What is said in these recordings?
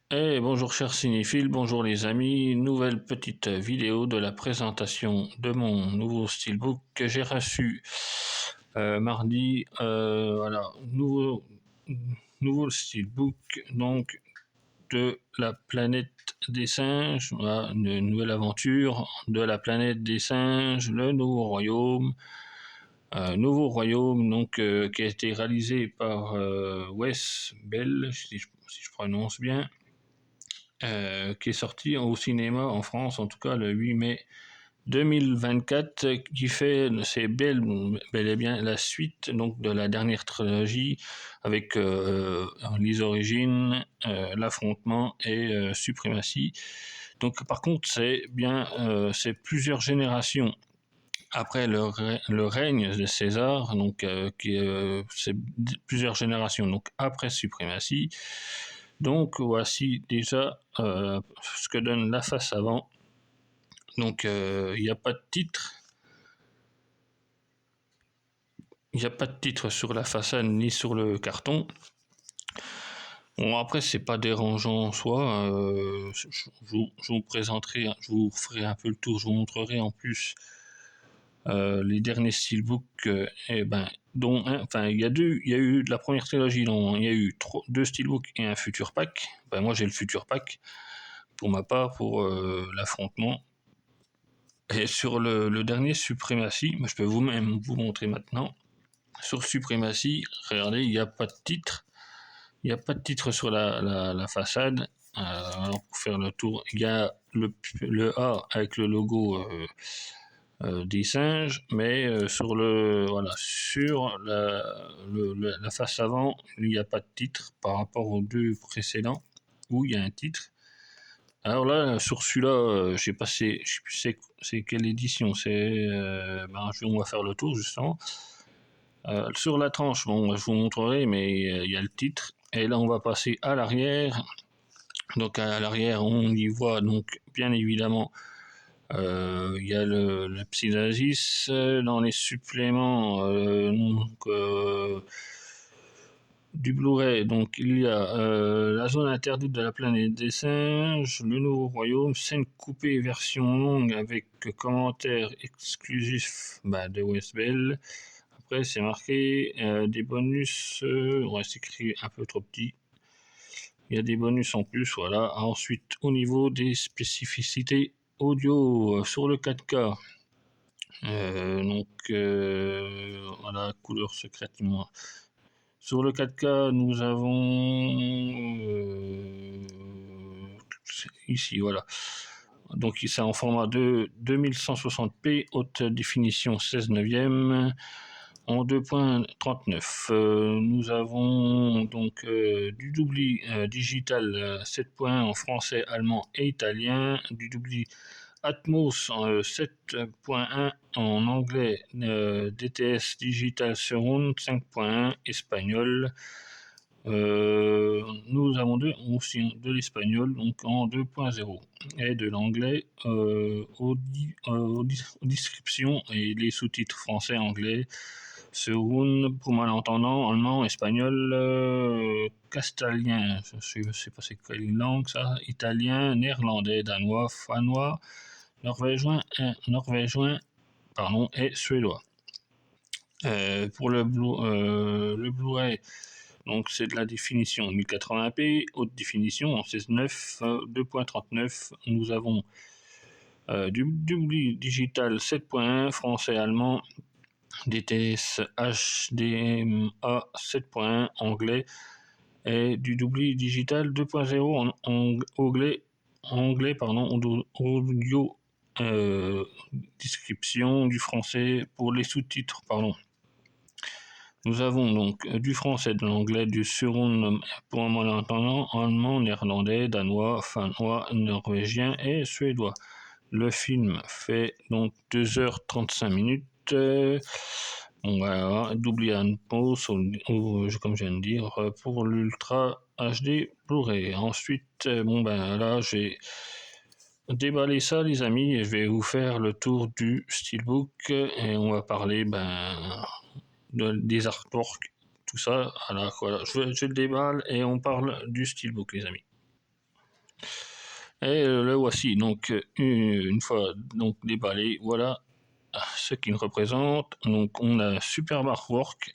Bonjour chers cinéphiles, bonjour les amis, nouvelle petite vidéo de la présentation de mon nouveau steelbook que j'ai reçu mardi. Voilà, nouveau steelbook donc de la planète des singes, voilà, une nouvelle aventure de la planète des singes, le nouveau royaume. Donc qui a été réalisé par Wes Bell, si je prononce bien. Qui est sorti au cinéma en France, en tout cas le 8 mai 2024, qui fait, c'est bel et bien la suite donc de la dernière trilogie avec les origines, l'affrontement et suprématie. Donc par contre c'est plusieurs générations après le règne de César, donc c'est plusieurs générations donc après suprématie. Donc voici déjà ce que donne la face avant. Donc il n'y a pas de titre. Il n'y a pas de titre sur la façade ni sur le carton. Bon, après, c'est pas dérangeant en soi. Je vous présenterai, je vous ferai un peu le tour, je vous montrerai en plus les derniers steelbooks. Il y a eu de la première trilogie, il y a eu deux steelbooks et un future pack. Ben, moi, j'ai le future pack pour ma part pour l'affrontement. Et sur le dernier Suprématie, je peux vous-même vous montrer maintenant. Sur Suprématie, regardez, il n'y a pas de titre. Il n'y a pas de titre sur la façade. Alors pour faire le tour, il y a le A avec le logo des singes, mais sur la face avant, il n'y a pas de titre par rapport aux deux précédents où il y a un titre. Alors là, sur celui-là, j'ai passé, je sais plus c'est quelle édition, on va faire le tour justement. Sur la tranche, bon, je vous montrerai, mais il y a le titre. Et là, on va passer à l'arrière. Donc à l'arrière, on y voit donc bien évidemment, il y a le Psynasis dans les suppléments. Du Blu-ray, donc il y a la zone interdite de la planète des singes, le nouveau royaume, scène coupée version longue avec commentaires exclusifs de Wes Bell. Après c'est marqué des bonus, c'est écrit un peu trop petit. Il y a des bonus en plus, voilà. Ensuite au niveau des spécificités audio sur le 4K. Voilà, couleur secrète moi. Sur le 4K, nous avons ici, voilà. Donc c'est en format de 2160p, haute définition 16 neuvième, en 2.39. Nous avons donc du doubli digital 7.1 en français, allemand et italien, du doubli Atmos 7.1 en anglais, DTS Digital Surround 5.1 espagnol. Nous avons aussi de l'espagnol donc en 2.0 et de l'anglais aux descriptions et les sous-titres français, anglais, Surround pour malentendants, allemand, espagnol, castalien, je sais pas c'est quelle langue ça, italien, néerlandais, danois, finnois, norvégien et suédois. Pour le Blu-ray, donc c'est de la définition 1080p, haute définition en 16:9, 2.39. Nous avons du digital 7.1 français anglais, DTS HDMA 7.1 anglais et du doubli digital 2.0 en anglais audio description du français pour les sous-titres Nous avons donc du français, de l'anglais, du surround pour un malentendant, allemand, néerlandais, danois, finnois, norvégien et suédois. Le film fait donc 2h35. Voilà, doublé en pause, comme je viens de dire, pour l'Ultra HD Blu-ray. Ensuite, là, j'ai déballé ça, les amis, et je vais vous faire le tour du steelbook et on va parler, des artworks, tout ça. Alors, voilà, je le déballe et on parle du steelbook, les amis. Et le voici. Donc, une fois donc déballé, voilà ce qu'il représente. Donc, on a un superbe artwork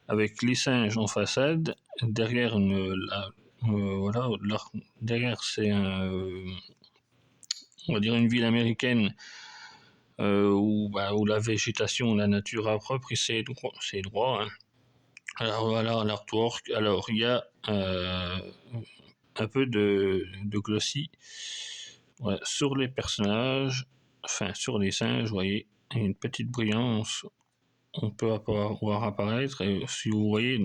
avec les singes en façade. Derrière, voilà, derrière c'est on va dire une ville américaine où la végétation, la nature a repris ses droits. Hein. Alors voilà l'artwork. Alors il y a un peu de glossy sur les personnages, enfin sur les singes, vous voyez, il y a une petite brillance, on peut voir apparaître, et si vous voyez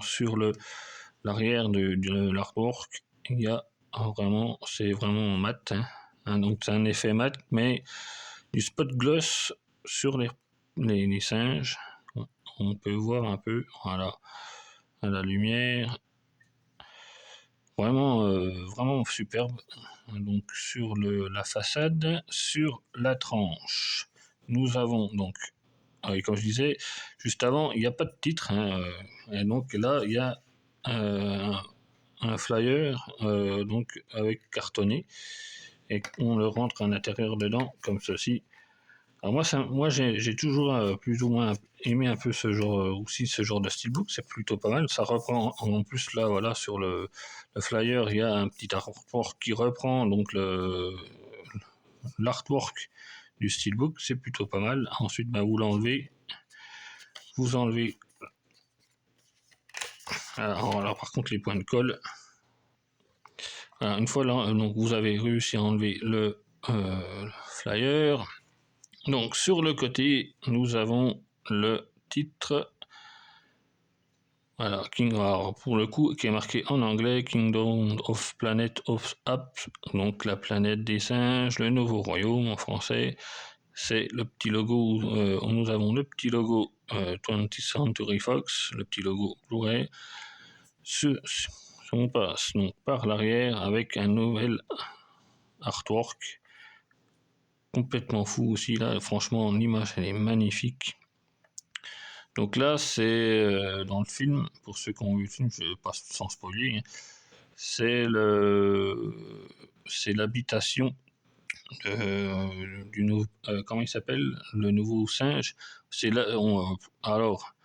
sur l'arrière de l'artwork, il y a c'est vraiment mat, hein. Donc c'est un effet mat, mais du spot gloss sur les singes, on peut voir un peu, voilà, à la lumière, vraiment superbe. Donc sur la façade, sur la tranche, nous avons donc, comme je disais juste avant, il n'y a pas de titre, hein, et donc là il y a un flyer donc avec cartonné et on le rentre à l'intérieur dedans comme ceci. Alors moi j'ai toujours plus ou moins aimé un peu ce genre aussi ce genre de steelbook, c'est plutôt pas mal. Ça reprend en plus là voilà sur le flyer il y a un petit artwork qui reprend donc l'artwork du steelbook, c'est plutôt pas mal. Ensuite vous enlevez. Alors par contre les points de colle. Alors, une fois là donc vous avez réussi à enlever le flyer. Donc sur le côté, nous avons le titre, voilà, alors, pour le coup, qui est marqué en anglais, Kingdom of Planet of Apes, donc la planète des singes, le nouveau royaume en français. C'est le petit logo, nous avons le petit logo 20th Century Fox, le petit logo Blu-ray. On passe donc par l'arrière avec un nouvel artwork complètement fou aussi là, franchement l'image elle est magnifique. Donc là c'est dans le film, pour ceux qui ont vu le film, je passe sans spoiler, hein, c'est l'habitation comment il s'appelle, le nouveau singe. C'est là alors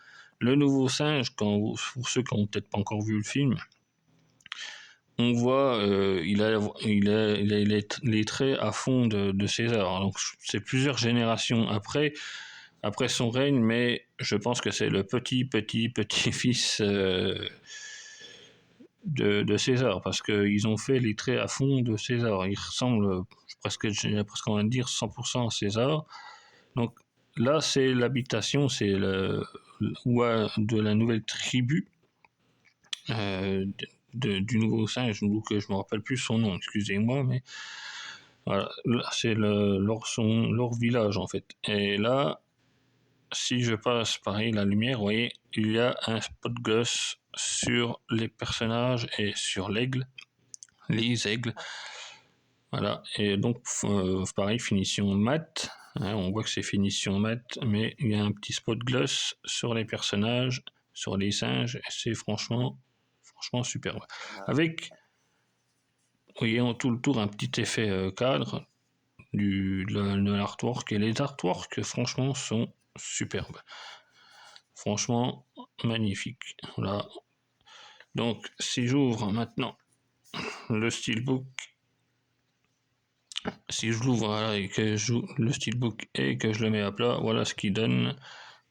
le nouveau singe, pour ceux qui n'ont peut-être pas encore vu le film, on voit il a les traits à fond de César. Donc c'est plusieurs générations après son règne, mais je pense que c'est le petit fils de César, parce qu'ils ont fait les traits à fond de César. Il ressemble j'ai presque envie de dire 100% à César. Donc là, c'est l'habitation, c'est de la nouvelle tribu euh, du nouveau singe, que je me rappelle plus son nom, excusez-moi, mais voilà, c'est leur village en fait. Et là, si je passe pareil la lumière, vous voyez, il y a un spot gloss sur les personnages et sur les aigles. Voilà, et donc pareil, finition mat. Hein, on voit que c'est finition mat, mais il y a un petit spot gloss sur les personnages, sur les singes, et c'est franchement superbe. Avec, vous voyez, en tout le tour, un petit effet cadre de l'artwork, et les artworks, franchement, sont superbes. Franchement, magnifique. Voilà. Donc, si j'ouvre maintenant le steelbook, si je l'ouvre voilà, et que j'ouvre le steelbook et que je le mets à plat, voilà ce qu'il donne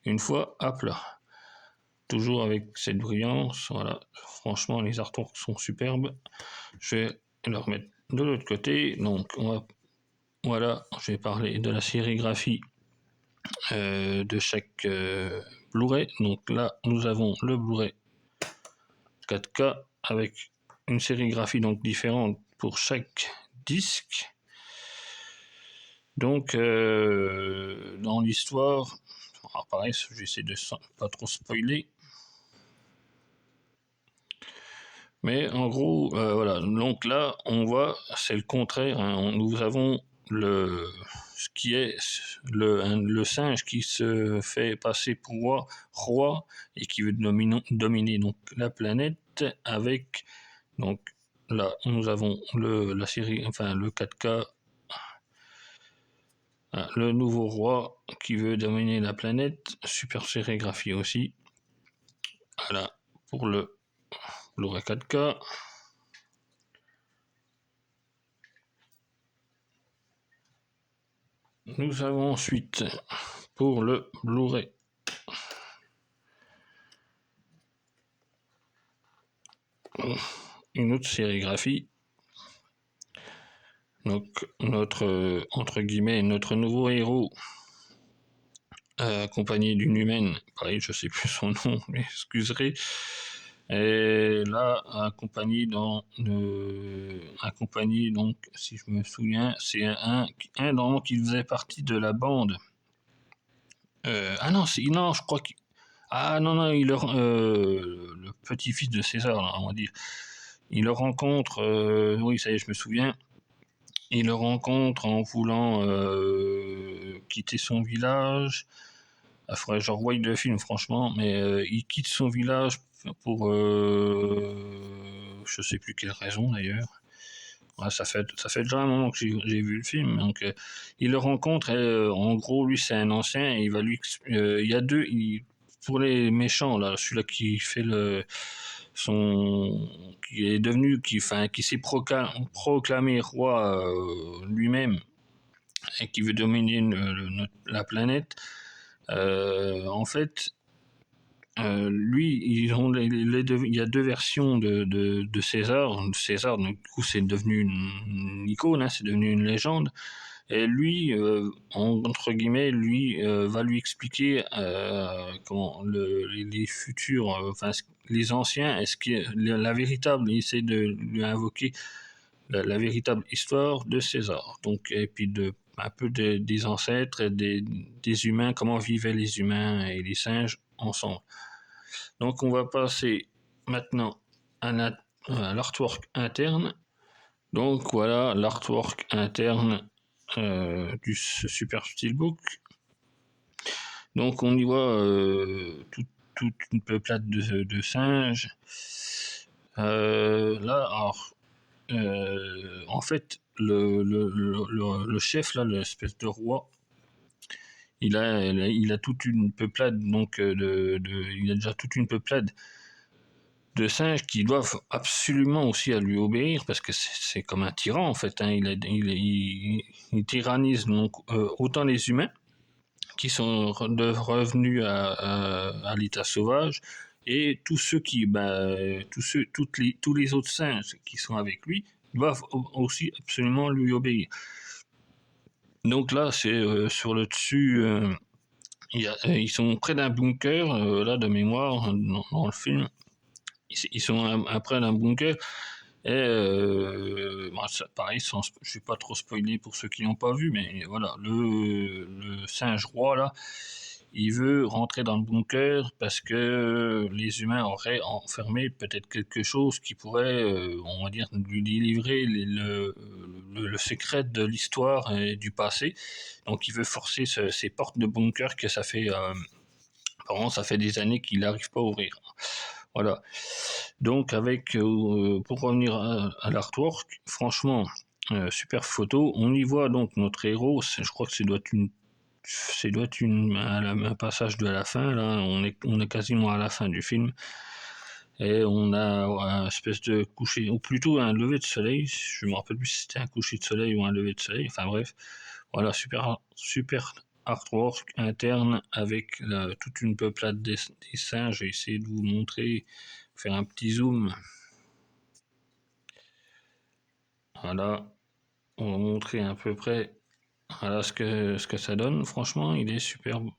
une fois à plat. Toujours avec cette brillance, voilà. Franchement, les artworks sont superbes. Je vais le remettre de l'autre côté. Donc, voilà, je vais parler de la sérigraphie de chaque Blu-ray. Donc là, nous avons le Blu-ray 4K avec une sérigraphie donc différente pour chaque disque. Donc dans l'histoire, alors pareil, j'essaie de pas trop spoiler, mais en gros voilà. Donc là, on voit, c'est le contraire. Hein, nous avons ce qui est le singe qui se fait passer pour roi et qui veut dominer donc la planète avec donc là, nous avons la série, enfin le 4K, le nouveau roi qui veut dominer la planète, super sérigraphie aussi. Voilà, pour le Blu-ray 4K. Nous avons ensuite, pour le Blu-ray, une autre sérigraphie. Donc, notre, entre guillemets, notre nouveau héros, accompagné d'une humaine, pareil, je sais plus son nom, mais excuserez, et là, accompagné donc, si je me souviens, c'est un moment qui faisait partie de la bande. Non, non, je crois qu'il... Ah non, non, le petit-fils de César, là, on va dire. Il le rencontre, oui, ça y est, je me souviens. Il le rencontre en voulant quitter son village. Il faudrait que je revoie le film, franchement, mais il quitte son village pour je sais plus quelle raison d'ailleurs. Ouais, ça fait déjà un moment que j'ai vu le film. Donc, il le rencontre et en gros, lui, c'est un ancien. Et il va lui. Il y a deux. Pour les méchants, là, celui-là qui fait qui est devenu. Qui s'est proclamé roi lui-même et qui veut dominer la planète. En fait, lui, il y a deux versions de César. César, du coup, c'est devenu une icône, hein, c'est devenu une légende. Et lui, entre guillemets, lui va lui expliquer comment les futurs, enfin les anciens, est-ce que la véritable, il essaie de lui invoquer la véritable histoire de César. Donc, et puis un peu des ancêtres et des humains, comment vivaient les humains et les singes ensemble. Donc on va passer maintenant à l'artwork interne. Donc voilà l'artwork interne du Super Steelbook. Donc on y voit toute une peuplade de singes. Là, alors, en fait, le chef, là, l'espèce de roi, il a toute une peuplade, donc il a déjà toute une peuplade de singes qui doivent absolument aussi à lui obéir parce que c'est comme un tyran en fait. Hein. Il tyrannise donc autant les humains qui sont revenus à l'état sauvage et tous ceux tous les autres singes qui sont avec lui doivent aussi absolument lui obéir. Donc là, c'est sur le dessus. Ils sont près d'un bunker, là de mémoire, dans le film. Ils sont près d'un bunker. Et pareil, je ne vais pas trop spoiler pour ceux qui n'ont pas vu, mais voilà, le singe roi là, il veut rentrer dans le bunker parce que les humains auraient enfermé peut-être quelque chose qui pourrait, on va dire, lui délivrer le secret de l'histoire et du passé. Donc il veut forcer ces portes de bunker que apparemment, ça fait des années qu'il n'arrive pas à ouvrir. Voilà. Donc, pour revenir à l'artwork, franchement, super photo. On y voit donc notre héros. Je crois que doit être un passage de la fin. Là, on est quasiment à la fin du film. Et on a une espèce de coucher, ou plutôt un lever de soleil. Je me rappelle plus si c'était un coucher de soleil ou un lever de soleil. Enfin bref, voilà, super artwork interne avec toute une peuplade des singes. J'ai essayé de vous montrer, faire un petit zoom. Voilà, on va montrer à peu près voilà ce que ça donne. Franchement, il est superbe.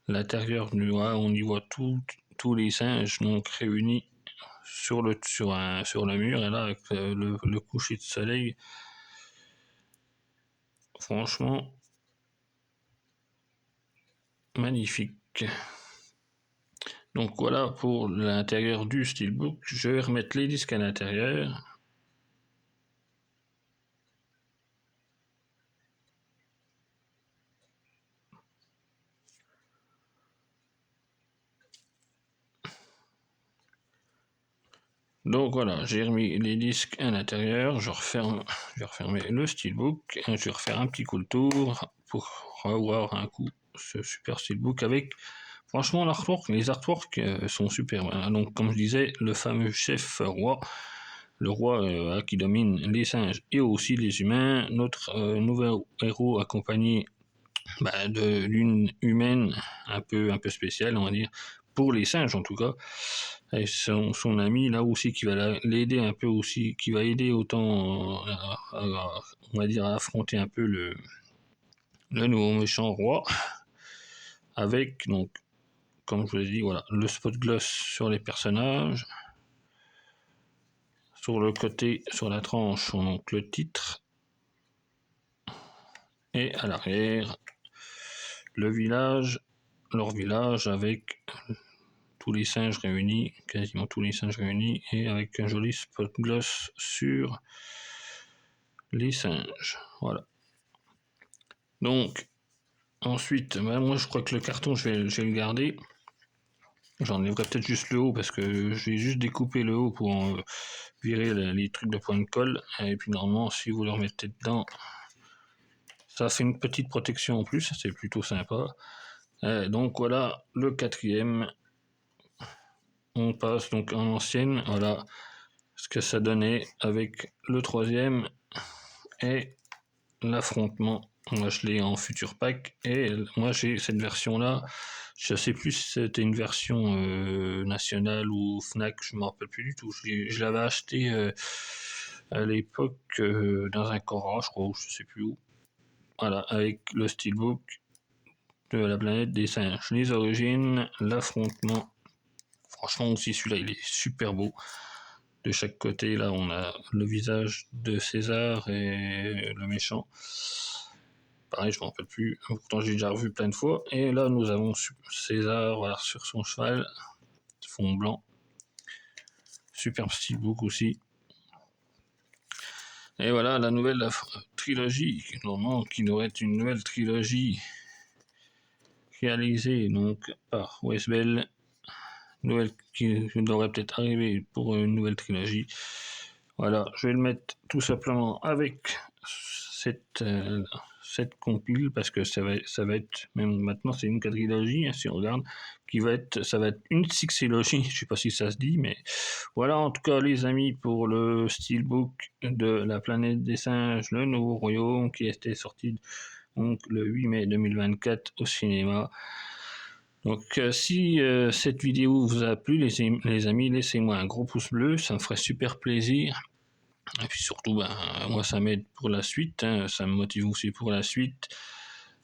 L'intérieur, on y voit tous les singes donc réunis sur le mur. Et là, avec le coucher de soleil, franchement, magnifique. Donc voilà pour l'intérieur du Steelbook. Je vais remettre les disques à l'intérieur. Donc voilà, j'ai remis les disques à l'intérieur, je vais refermer le steelbook, je vais refaire un petit coup de tour pour revoir un coup ce super steelbook avec, franchement, les artworks sont super. Voilà. Donc comme je disais, le fameux chef roi, le roi qui domine les singes et aussi les humains, notre nouvel héros accompagné de l'une humaine un peu spéciale, on va dire, pour les singes en tout cas. Et son ami là aussi qui va l'aider un peu aussi, qui va aider autant on va dire à affronter un peu le nouveau méchant roi, avec donc comme je vous l'ai dit, voilà, le spot gloss sur les personnages, sur le côté, sur la tranche, donc le titre, et à l'arrière le village, leur village avec tous les singes réunis, quasiment tous les singes réunis, et avec un joli spot gloss sur les singes. Voilà. Donc, ensuite, moi je crois que le carton, je vais le garder. J'enlèverai peut-être juste le haut parce que j'ai juste découpé le haut pour virer les trucs de point de colle. Et puis normalement, si vous le remettez dedans, ça fait une petite protection en plus, c'est plutôt sympa. Donc voilà, le quatrième. On passe donc en ancienne, voilà ce que ça donnait avec le troisième et l'affrontement. Moi je l'ai en future pack et moi j'ai cette version là. Je sais plus si c'était une version nationale ou Fnac, je me rappelle plus du tout. Je l'avais acheté à l'époque dans un Cora, je crois, ou je sais plus où. Voilà, avec le steelbook de la planète des singes. Les origines, l'affrontement. Franchement aussi celui-là il est super beau. De chaque côté, là on a le visage de César et le méchant. Pareil, je m'en rappelle plus, pourtant j'ai déjà revu plein de fois. Et là nous avons César, voilà, sur son cheval, fond blanc. Superbe steelbook aussi. Et voilà la nouvelle trilogie, normalement qui devrait être une nouvelle trilogie réalisée donc par Westbell, nouvelle qui devrait peut-être arriver pour une nouvelle trilogie. Voilà, je vais le mettre tout simplement avec cette compile parce que ça va être même maintenant c'est une quadrilogie, hein, si on regarde, ça va être une sixélogie, je sais pas si ça se dit, mais voilà en tout cas les amis pour le steelbook de la planète des singes, le nouveau royaume qui était sorti donc le 8 mai 2024 au cinéma. Donc si cette vidéo vous a plu les amis, laissez-moi un gros pouce bleu, ça me ferait super plaisir. Et puis surtout, moi ça m'aide pour la suite, hein, ça me motive aussi pour la suite.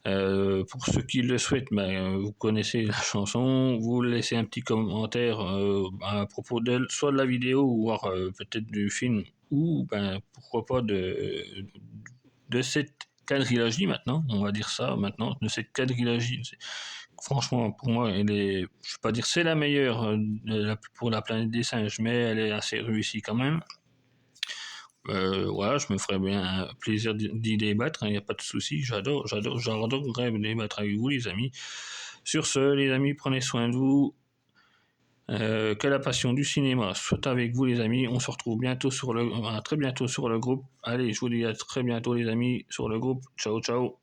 Pour ceux qui le souhaitent, vous connaissez la chanson, vous laissez un petit commentaire à propos d'elle, soit de la vidéo, ou peut-être du film, ou pourquoi pas de cette quadrilogie maintenant, on va dire ça maintenant, de cette quadrilogie. Franchement, pour moi, je ne vais pas dire c'est la meilleure pour la planète des singes, mais elle est assez réussie quand même. Voilà, je me ferais bien plaisir d'y débattre, il n'y a pas de souci, j'adorerais débattre avec vous les amis. Sur ce, les amis, prenez soin de vous, que la passion du cinéma soit avec vous les amis, on se retrouve bientôt très bientôt sur le groupe. Allez, je vous dis à très bientôt les amis sur le groupe, ciao ciao.